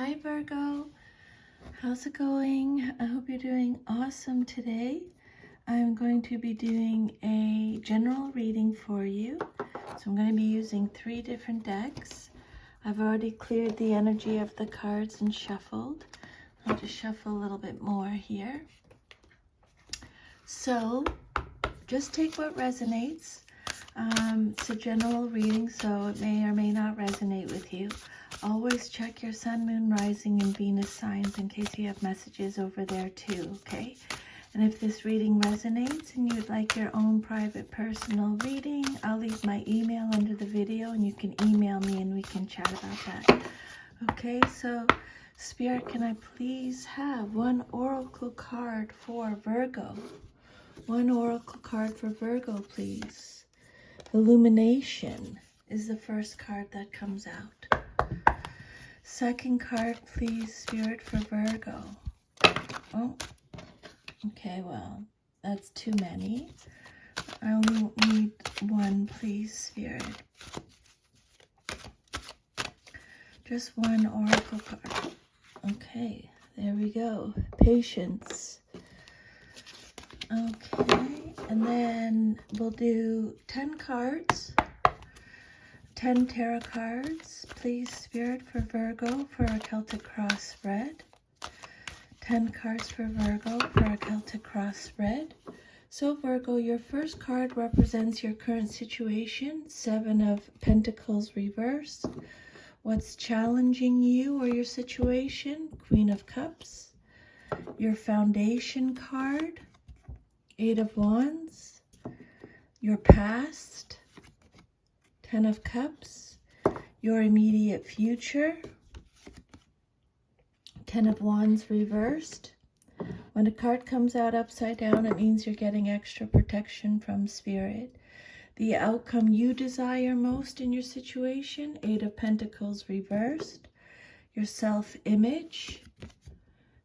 Hi Virgo, how's it going? I hope you're doing awesome today. I'm going to be doing a general reading for you. So I'm going to be using 3 different decks. I've already cleared the energy of the cards and shuffled. I'll just shuffle a little bit more here. So just take what resonates. It's a general reading, so it may or may not resonate with you. Always check your sun, moon, rising, and Venus signs in case you have messages over there too, okay? And if this reading resonates and you'd like your own private personal reading, I'll leave my email under the video and you can email me and we can chat about that. Okay, so Spirit, can I please have one oracle card for Virgo? One oracle card for Virgo, please. Illumination is the first card that comes out. Second card, please, Spirit, for Virgo. Oh, okay, well, that's too many. I only need one, please, Spirit. Just one oracle card. Okay, there we go. Patience. Okay, and then we'll do 10 cards. 10 tarot cards, please, Spirit, for Virgo for a Celtic cross spread. 10 cards for Virgo for a Celtic cross spread. So Virgo, your first card represents your current situation, 7 of Pentacles reversed. What's challenging you or your situation, Queen of Cups. Your foundation card, 8 of Wands. Your past, 10 of Cups. Your immediate future, 10 of Wands reversed. When a card comes out upside down, it means you're getting extra protection from Spirit. The outcome you desire most in your situation, 8 of Pentacles reversed. Your self-image,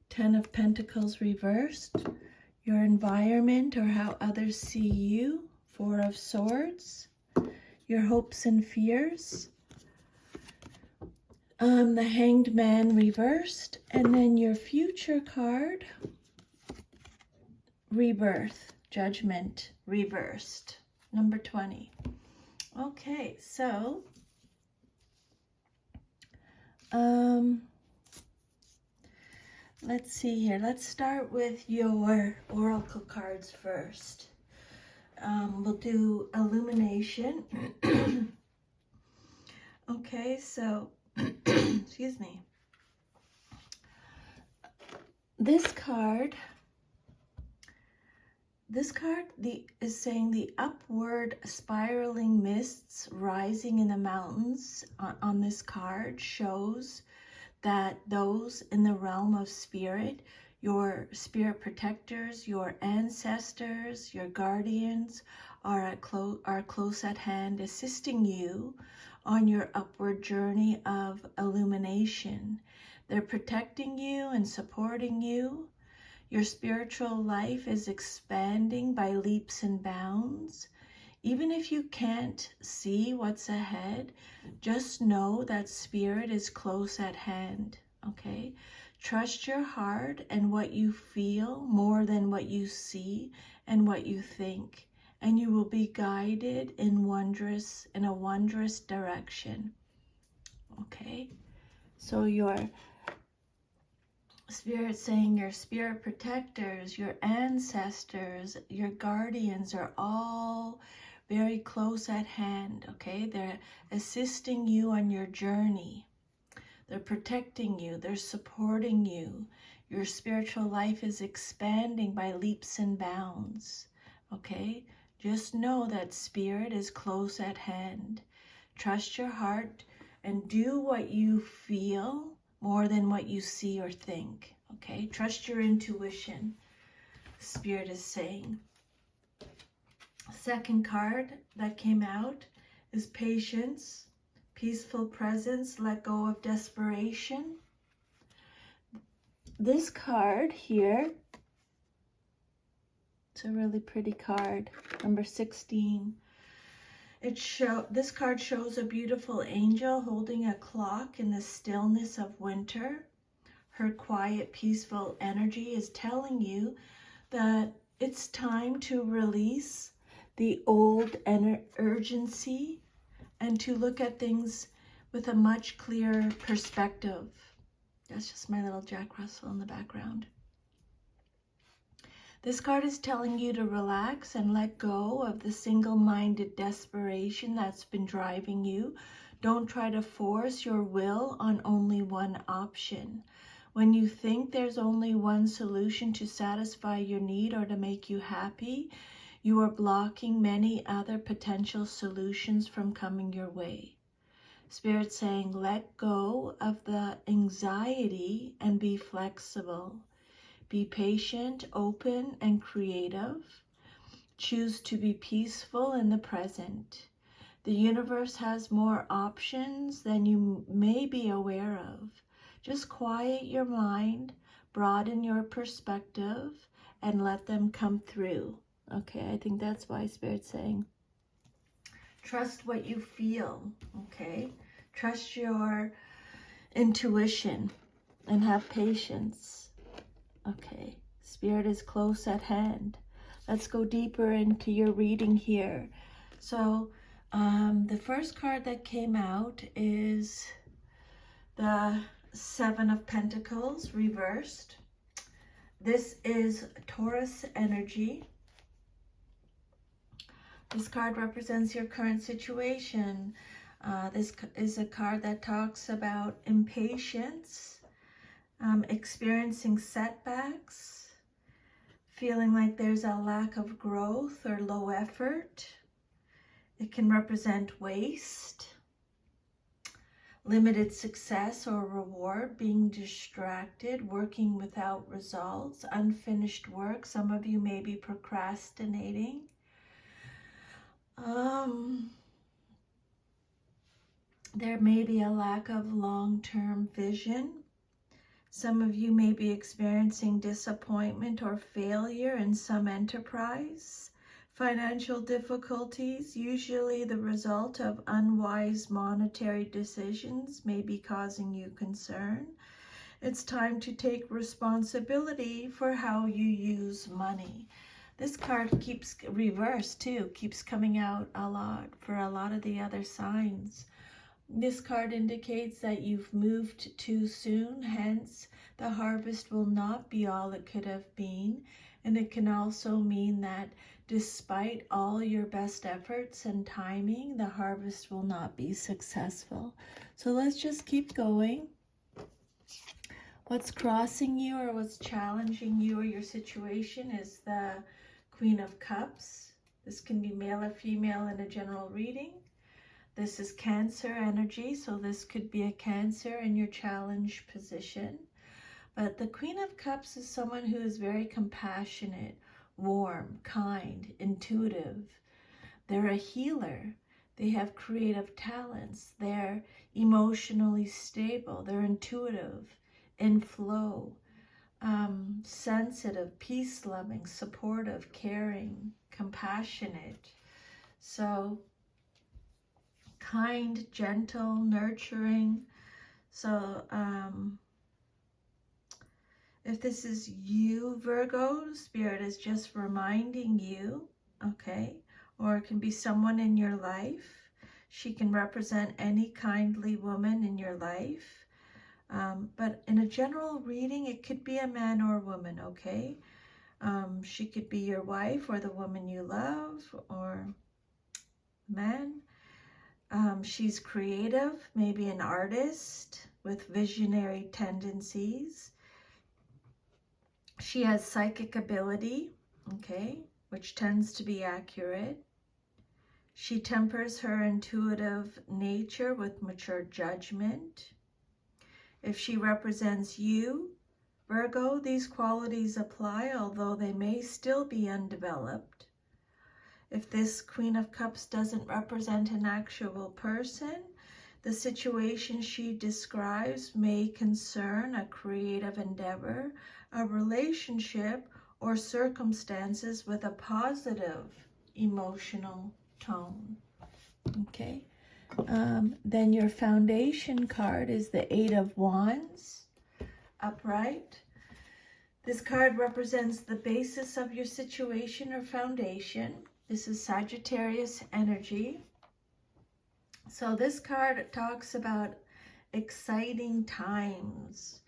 10 of Pentacles reversed. Your environment or how others see you, 4 of Swords. Your hopes and fears, the Hanged Man reversed, and then your future card, Rebirth, Judgment reversed, number 20. Okay, so let's see here. Let's start with your oracle cards first. We'll do illumination. Okay, so excuse me. This card is saying the upward spiraling mists rising in the mountains on this card shows that those in the realm of spirit, your spirit protectors, your ancestors, your guardians are close at hand, assisting you on your upward journey of illumination. They're protecting you and supporting you. Your spiritual life is expanding by leaps and bounds. Even if you can't see what's ahead, just know that Spirit is close at hand, okay? Trust your heart and what you feel more than what you see and what you think, and you will be guided in a wondrous direction, okay? So your Spirit saying your spirit protectors, your ancestors, your guardians are all very close at hand, okay? They're assisting you on your journey. They're protecting you. They're supporting you. Your spiritual life is expanding by leaps and bounds, okay? Just know that Spirit is close at hand. Trust your heart and do what you feel more than what you see or think, okay? Trust your intuition, Spirit is saying. Second card that came out is patience, peaceful presence, let go of desperation. This card here, it's a really pretty card, number 16. This card shows a beautiful angel holding a clock in the stillness of winter. Her quiet, peaceful energy is telling you that it's time to release the old urgency and to look at things with a much clearer perspective. That's just my little Jack Russell in the background. This card is telling you to relax and let go of the single-minded desperation that's been driving you. Don't try to force your will on only one option. When you think there's only one solution to satisfy your need or to make you happy, you are blocking many other potential solutions from coming your way. Spirit's saying, let go of the anxiety and be flexible. Be patient, open, and creative. Choose to be peaceful in the present. The universe has more options than you may be aware of. Just quiet your mind, broaden your perspective, and let them come through. Okay, I think that's why Spirit's saying, trust what you feel, okay? Trust your intuition and have patience. Okay, Spirit is close at hand. Let's go deeper into your reading here. So the first card that came out is the Seven of Pentacles reversed. This is Taurus energy. This card represents your current situation. This is a card that talks about impatience, experiencing setbacks, feeling like there's a lack of growth or low effort. It can represent waste, limited success or reward, being distracted, working without results, unfinished work. Some of you may be procrastinating. There may be a lack of long-term vision. Some of you may be experiencing disappointment or failure in some enterprise. Financial difficulties, usually the result of unwise monetary decisions, may be causing you concern. It's time to take responsibility for how you use money. This card keeps reversed too, keeps coming out a lot for a lot of the other signs. This card indicates that you've moved too soon, hence the harvest will not be all it could have been. And it can also mean that despite all your best efforts and timing, the harvest will not be successful. So let's just keep going. What's crossing you or what's challenging you or your situation is the Queen of Cups. This can be male or female in a general reading. This is Cancer energy, so this could be a Cancer in your challenge position. But the Queen of Cups is someone who is very compassionate, warm, kind, intuitive. They're a healer. They have creative talents. They're emotionally stable. They're intuitive, in flow, sensitive, peace-loving, supportive, caring, compassionate. So kind, gentle, nurturing. So if this is you, Virgo, Spirit is just reminding you, okay? Or it can be someone in your life. She can represent any kindly woman in your life. But in a general reading, it could be a man or a woman, okay? She could be your wife or the woman you love or man. She's creative, maybe an artist with visionary tendencies. She has psychic ability, okay, which tends to be accurate. She tempers her intuitive nature with mature judgment. If she represents you, Virgo, these qualities apply, although they may still be undeveloped. If this Queen of Cups doesn't represent an actual person, the situation she describes may concern a creative endeavor, a relationship, or circumstances with a positive emotional tone. Okay. Then your foundation card is the Eight of Wands, upright. This card represents the basis of your situation or foundation. This is Sagittarius energy. So this card talks about exciting times,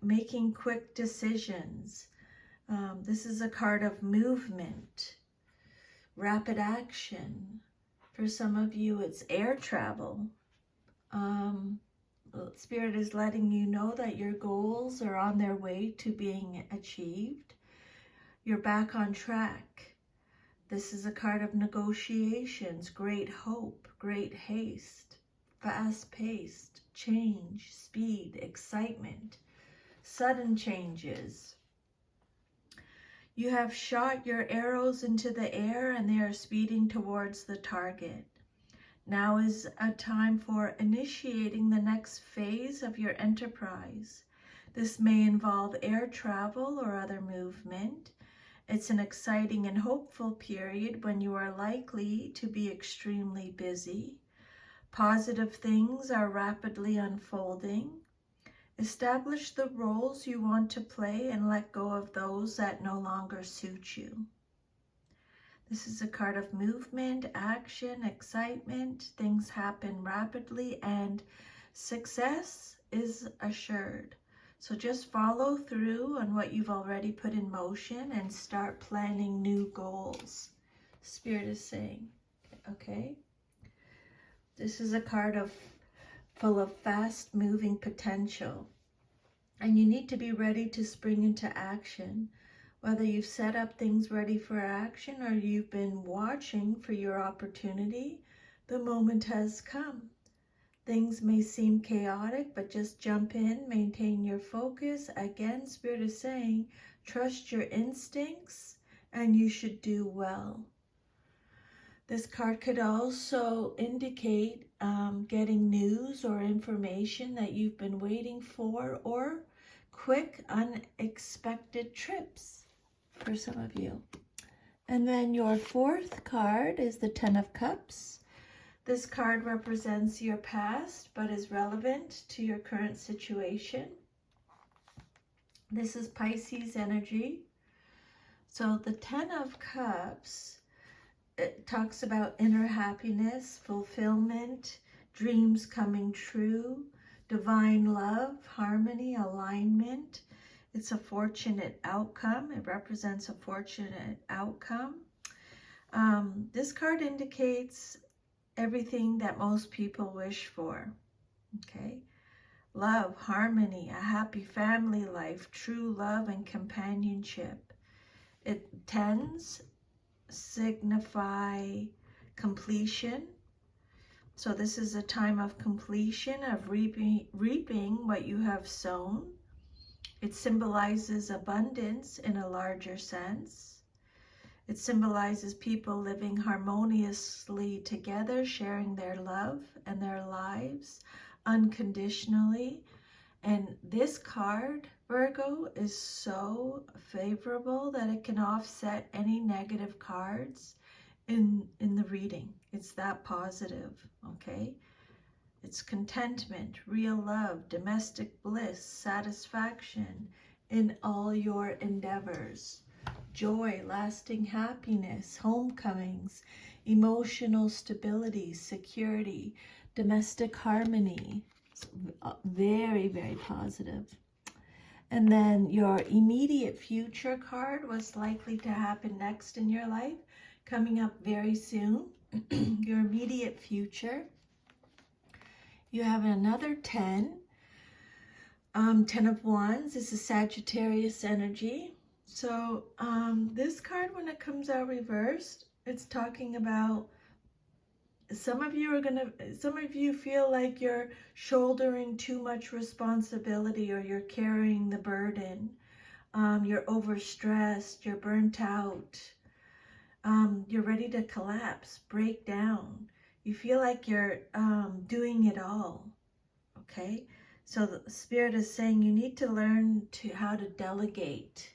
making quick decisions. This is a card of movement, rapid action. For some of you, it's air travel. Spirit is letting you know that your goals are on their way to being achieved. You're back on track. This is a card of negotiations, great hope, great haste, fast-paced, change, speed, excitement, sudden changes. You have shot your arrows into the air and they are speeding towards the target. Now is a time for initiating the next phase of your enterprise. This may involve air travel or other movement. It's an exciting and hopeful period when you are likely to be extremely busy. Positive things are rapidly unfolding. Establish the roles you want to play and let go of those that no longer suit you. This is a card of movement, action, excitement. Things happen rapidly and success is assured. So just follow through on what you've already put in motion and start planning new goals. Spirit is saying, okay? This is a card full of fast-moving potential. And you need to be ready to spring into action. Whether you've set up things ready for action or you've been watching for your opportunity, the moment has come. Things may seem chaotic, but just jump in, maintain your focus. Again, Spirit is saying, trust your instincts and you should do well. This card could also indicate getting news or information that you've been waiting for, or quick, unexpected trips for some of you. And then your fourth card is the Ten of Cups. This card represents your past, but is relevant to your current situation. This is Pisces energy. So the Ten of Cups, it talks about inner happiness, fulfillment, dreams coming true, divine love, harmony, alignment. It's a fortunate outcome. It represents a fortunate outcome. This card indicates everything that most people wish for, okay? Love, harmony, a happy family life, true love and companionship. It tends signify completion. So this is a time of completion, of reaping what you have sown. It symbolizes abundance in a larger sense. It symbolizes people living harmoniously together, sharing their love and their lives unconditionally. And this card, Virgo, is so favorable that it can offset any negative cards in the reading. It's that positive, okay? It's contentment, real love, domestic bliss, satisfaction in all your endeavors. Joy, lasting happiness, homecomings, emotional stability, security, domestic harmony. It's very, very positive. And then your immediate future card, what's likely to happen next in your life, coming up very soon. Your immediate future. You have another 10. 10 of Wands. This is Sagittarius energy. So this card, when it comes out reversed, it's talking about some of you feel like you're shouldering too much responsibility, or you're carrying the burden. You're overstressed, you're burnt out. You're ready to collapse, break down. You feel like you're doing it all, okay? So the Spirit is saying you need to learn how to delegate.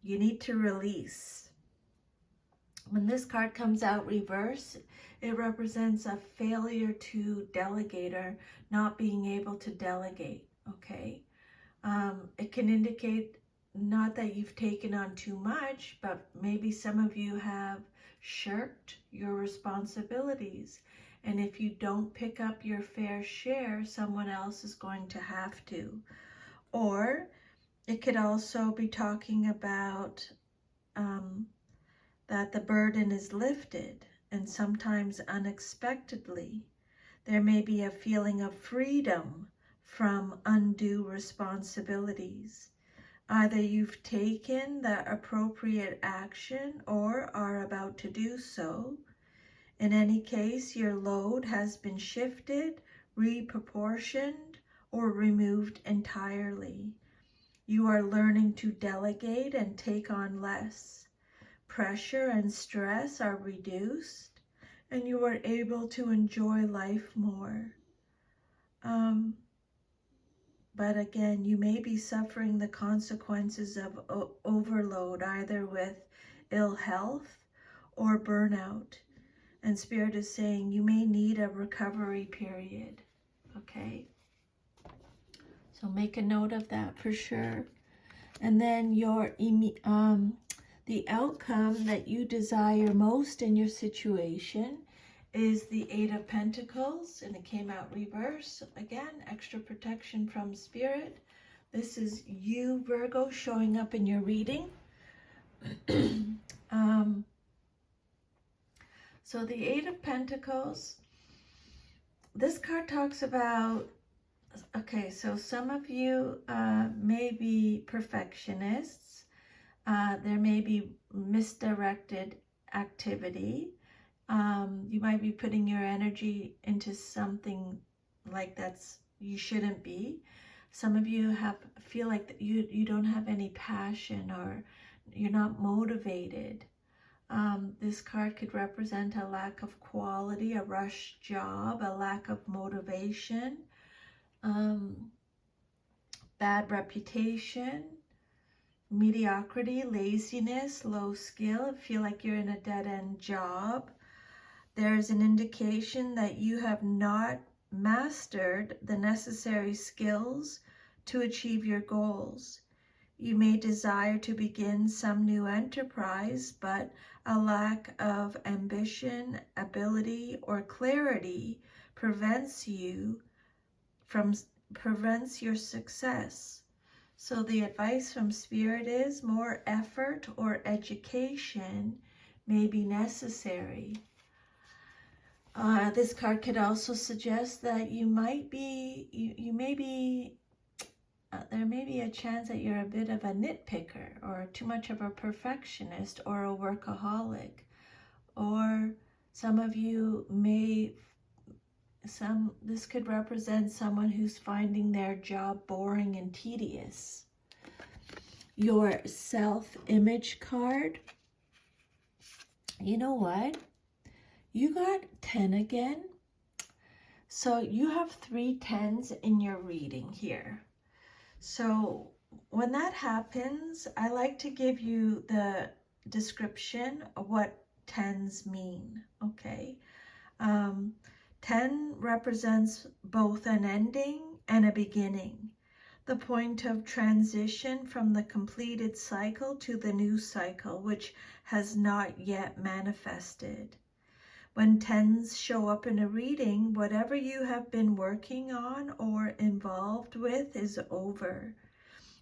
You need to release. When this card comes out reverse, it represents a failure to delegate or not being able to delegate, okay? It can indicate not that you've taken on too much, but maybe some of you have shirked your responsibilities. And if you don't pick up your fair share, someone else is going to have to. Or it could also be talking about that the burden is lifted, and sometimes unexpectedly. There may be a feeling of freedom from undue responsibilities. Either you've taken the appropriate action or are about to do so. In any case, your load has been shifted, reproportioned, or removed entirely. You are learning to delegate and take on less. Pressure and stress are reduced, and you are able to enjoy life more. But again, you may be suffering the consequences of overload, either with ill health or burnout. And Spirit is saying you may need a recovery period, okay? So make a note of that for sure. And then the outcome that you desire most in your situation is the Eight of Pentacles, and it came out reverse. Again, extra protection from Spirit. This is you, Virgo, showing up in your reading. So the Eight of Pentacles, this card talks about, okay, so some of you may be perfectionists. There may be misdirected activity. You might be putting your energy into something like you shouldn't be. Some of you feel like that you don't have any passion, or you're not motivated. This card could represent a lack of quality, a rushed job, a lack of motivation, bad reputation, mediocrity, laziness, low skill, feel like you're in a dead-end job. There's an indication that you have not mastered the necessary skills to achieve your goals. You may desire to begin some new enterprise, but a lack of ambition, ability, or clarity prevents your success. So the advice from Spirit is more effort or education may be necessary. This card could also suggest that there may be a chance that you're a bit of a nitpicker, or too much of a perfectionist, or a workaholic. Or some of you this could represent someone who's finding their job boring and tedious. Your self-image card, you know what? You got 10 again. So you have 3 10s in your reading here. So when that happens, I like to give you the description of what 10s mean, okay? 10 represents both an ending and a beginning, the point of transition from the completed cycle to the new cycle, which has not yet manifested. When 10s show up in a reading, whatever you have been working on or involved with is over.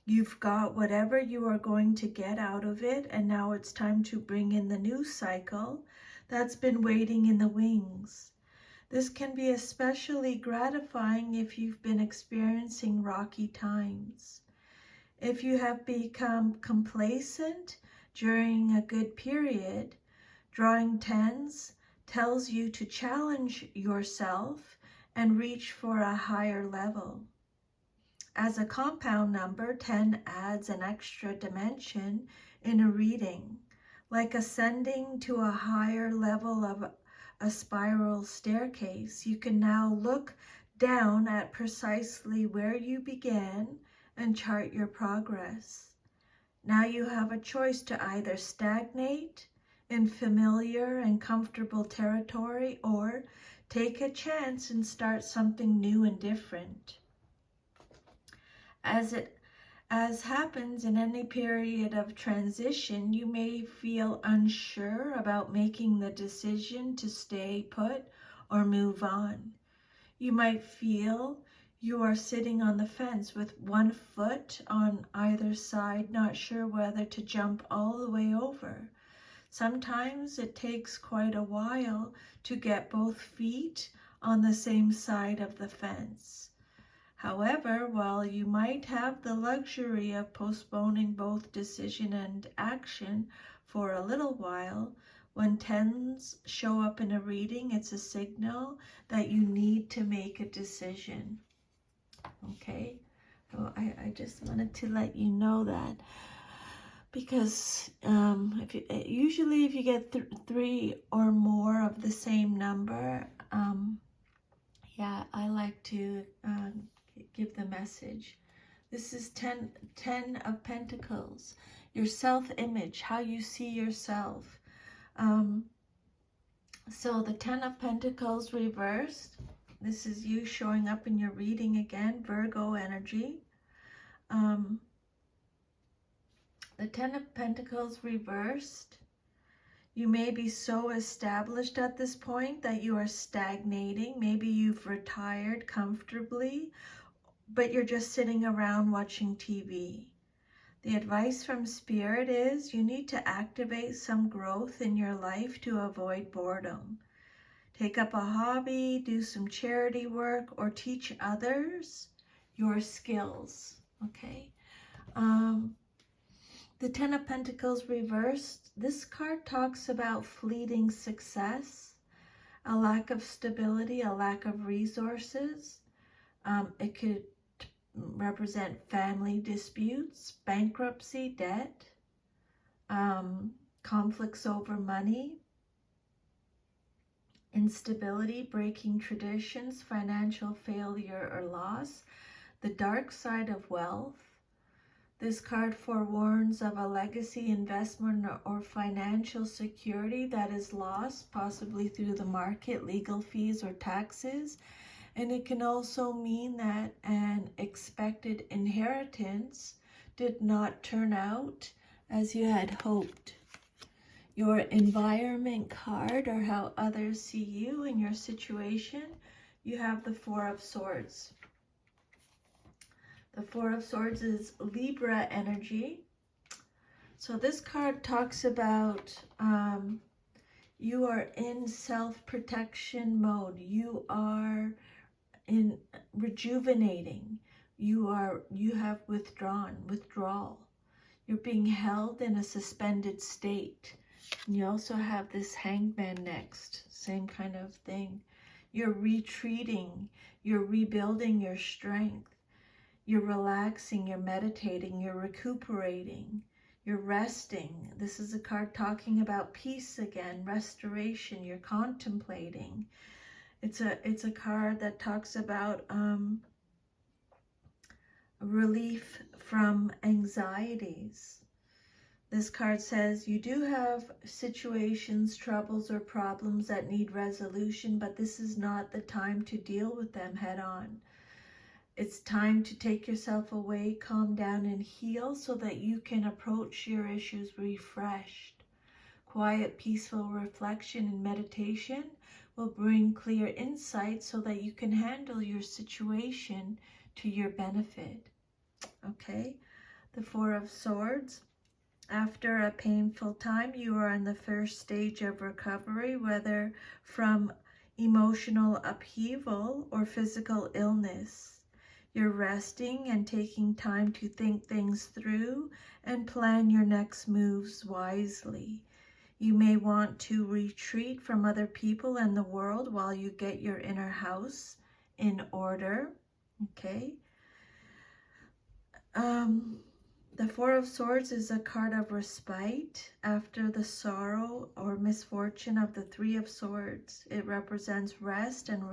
You've got whatever you are going to get out of it, and now it's time to bring in the new cycle that's been waiting in the wings. This can be especially gratifying if you've been experiencing rocky times. If you have become complacent during a good period, drawing 10s tells you to challenge yourself and reach for a higher level. As a compound number, 10 adds an extra dimension in a reading, like ascending to a higher level of a spiral staircase. You can now look down at precisely where you began and chart your progress. Now you have a choice to either stagnate in familiar and comfortable territory, or take a chance and start something new and different. As happens in any period of transition, you may feel unsure about making the decision to stay put or move on. You might feel you are sitting on the fence with one foot on either side, not sure whether to jump all the way over. Sometimes it takes quite a while to get both feet on the same side of the fence. However, while you might have the luxury of postponing both decision and action for a little while, when tens show up in a reading, it's a signal that you need to make a decision. Okay, so I just wanted to let you know that, because usually if you get three or more of the same number, yeah, I like to give the message. This is 10 of Pentacles, your self-image, how you see yourself. So the 10 of Pentacles reversed, this is you showing up in your reading again, Virgo energy. The 10 of Pentacles reversed, you may be so established at this point that you are stagnating. Maybe you've retired comfortably, but you're just sitting around watching TV. The advice from Spirit is you need to activate some growth in your life to avoid boredom. Take up a hobby, do some charity work, or teach others your skills, okay? The 10 of Pentacles reversed, this card talks about fleeting success, a lack of stability, a lack of resources. It could represent family disputes, bankruptcy, debt, conflicts over money, instability, breaking traditions, financial failure or loss, the dark side of wealth. This card forewarns of a legacy investment or financial security that is lost, possibly through the market, legal fees, or taxes. And it can also mean that an expected inheritance did not turn out as you had hoped. Your environment card, or how others see you in your situation, you have the 4 of Swords. The 4 of Swords is Libra energy. So this card talks about you are in self-protection mode. You are in rejuvenating. You have withdrawal. You're being held in a suspended state. And you also have this Hangman next, same kind of thing. You're retreating, you're rebuilding your strength. You're relaxing, you're meditating, you're recuperating, you're resting. This is a card talking about peace again, restoration, you're contemplating. It's a card that talks about relief from anxieties. This card says you do have situations, troubles, or problems that need resolution, but this is not the time to deal with them head on. It's time to take yourself away, calm down, and heal so that you can approach your issues refreshed. Quiet, peaceful reflection and meditation will bring clear insight so that you can handle your situation to your benefit. Okay, the 4 of Swords. After a painful time, you are in the first stage of recovery, whether from emotional upheaval or physical illness. You're resting and taking time to think things through and plan your next moves wisely. You may want to retreat from other people and the world while you get your inner house in order. Okay. The 4 of Swords is a card of respite after the sorrow or misfortune of the 3 of Swords. It represents rest and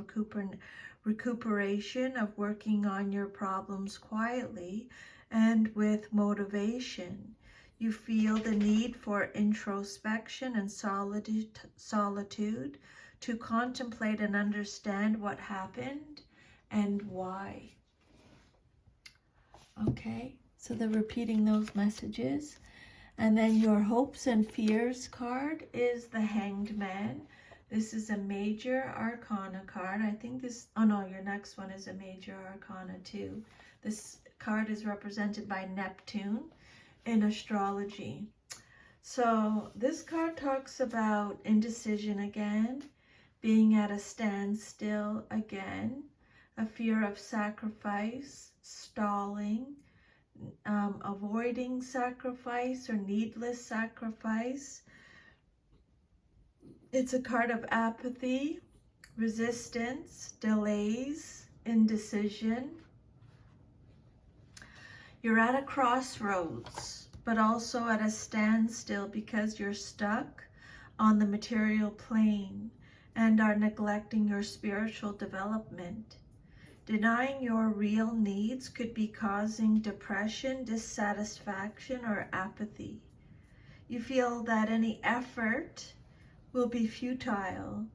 recuperation of working on your problems quietly and with motivation. You feel the need for introspection and solitude to contemplate and understand what happened and why. Okay, so they're repeating those messages. And then your hopes and fears card is the Hanged Man. This is a major arcana card. I think this, oh no, your next one is a major arcana too. This card is represented by Neptune in astrology. So this card talks about indecision again, being at a standstill again, a fear of sacrifice, stalling, avoiding sacrifice or needless sacrifice. It's a card of apathy, resistance, delays, indecision. You're at a crossroads, but also at a standstill because you're stuck on the material plane and are neglecting your spiritual development. Denying your real needs could be causing depression, dissatisfaction, or apathy. You feel that any effort will be futile.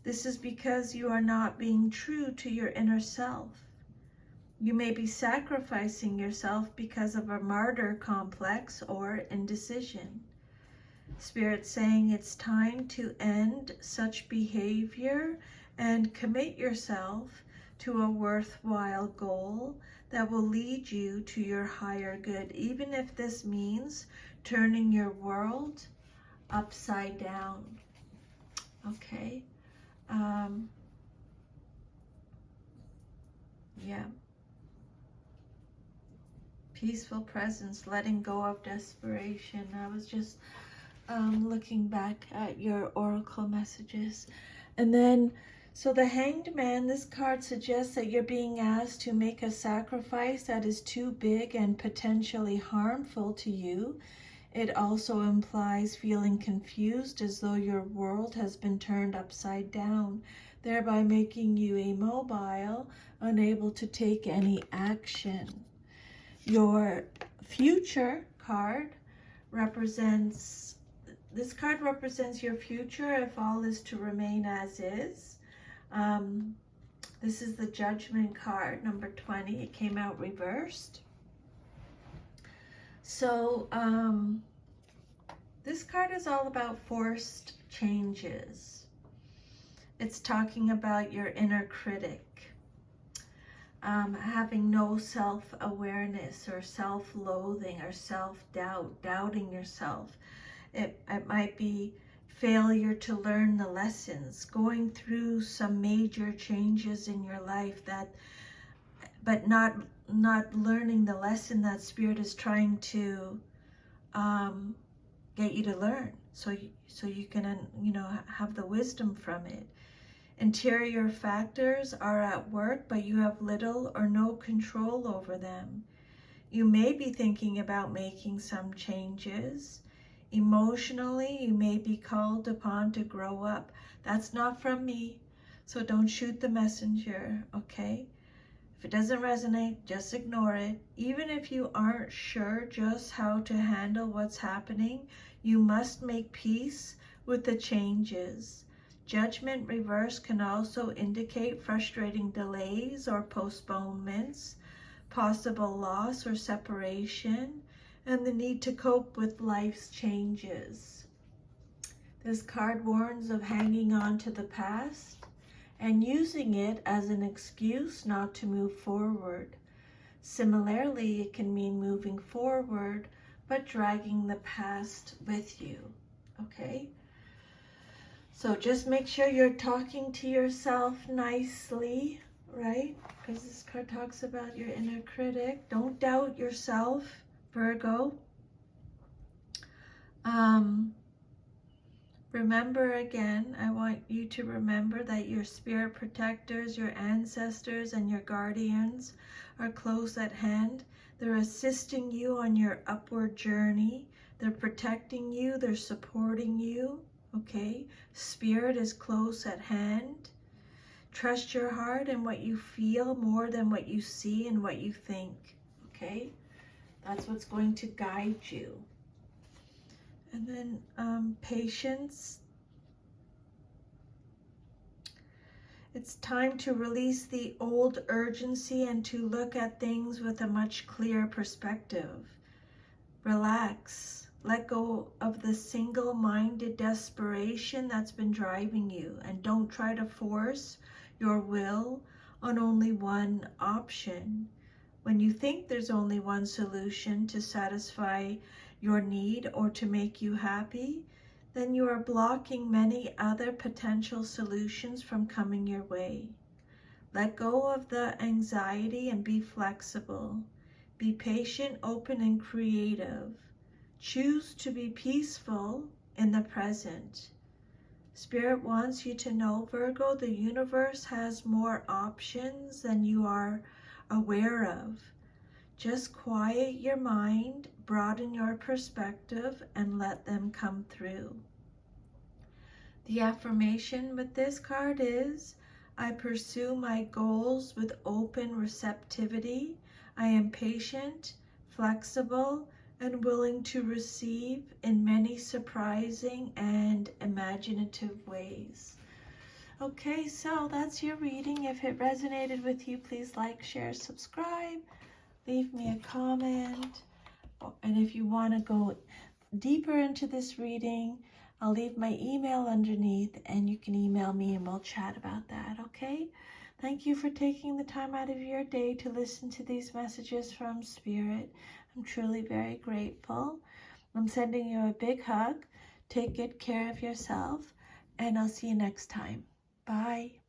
This is because you are not being true to your inner self. You may be sacrificing yourself because of a martyr complex or indecision. Spirit saying it's time to end such behavior and commit yourself to a worthwhile goal that will lead you to your higher good, even if this means turning your world upside down. Okay. Yeah. Peaceful presence, letting go of desperation. I was just looking back at your oracle messages. And then, so the Hanged Man, this card suggests that you're being asked to make a sacrifice that is too big and potentially harmful to you. It also implies feeling confused, as though your world has been turned upside down, thereby making you immobile, unable to take any action. Your future card represents, this card represents your future if all is to remain as is. This is the Judgment card, number 20. It came out reversed. So this card is all about forced changes. It's talking about your inner critic, having no self-awareness or self-loathing or self-doubt, doubting yourself. It might be failure to learn the lessons, going through some major changes in your life but not learning the lesson that Spirit is trying to get you to learn, so you can have the wisdom from it. Interior factors are at work, but you have little or no control over them. You may be thinking about making some changes. Emotionally, you may be called upon to grow up. That's not from me, so don't shoot the messenger, okay? If it doesn't resonate, just ignore it. Even if you aren't sure just how to handle what's happening, you must make peace with the changes. Judgment reverse can also indicate frustrating delays or postponements, possible loss or separation, and the need to cope with life's changes. This card warns of hanging on to the past and using it as an excuse not to move forward. Similarly, it can mean moving forward, but dragging the past with you, okay? So just make sure you're talking to yourself nicely, right? Because this card talks about your inner critic. Don't doubt yourself, Virgo. Remember again, I want you to remember that your spirit protectors, your ancestors, and your guardians are close at hand. They're assisting you on your upward journey. They're protecting you. They're supporting you. Okay? Spirit is close at hand. Trust your heart and what you feel more than what you see and what you think. Okay? That's what's going to guide you. And then patience. It's time to release the old urgency and to look at things with a much clearer perspective. Relax. Let go of the single-minded desperation that's been driving you, and don't try to force your will on only one option. When you think there's only one solution to satisfy your need or to make you happy, then you are blocking many other potential solutions from coming your way. Let go of the anxiety and be flexible. Be patient, open, and creative. Choose to be peaceful in the present. Spirit wants you to know, Virgo, the universe has more options than you are aware of. Just quiet your mind, broaden your perspective, and let them come through. The affirmation with this card is, I pursue my goals with open receptivity. I am patient, flexible, and willing to receive in many surprising and imaginative ways. Okay, so that's your reading. If it resonated with you, please like, share, subscribe, leave me a comment. And if you want to go deeper into this reading, I'll leave my email underneath and you can email me and we'll chat about that, okay? Thank you for taking the time out of your day to listen to these messages from Spirit. I'm truly very grateful. I'm sending you a big hug. Take good care of yourself, and I'll see you next time. Bye.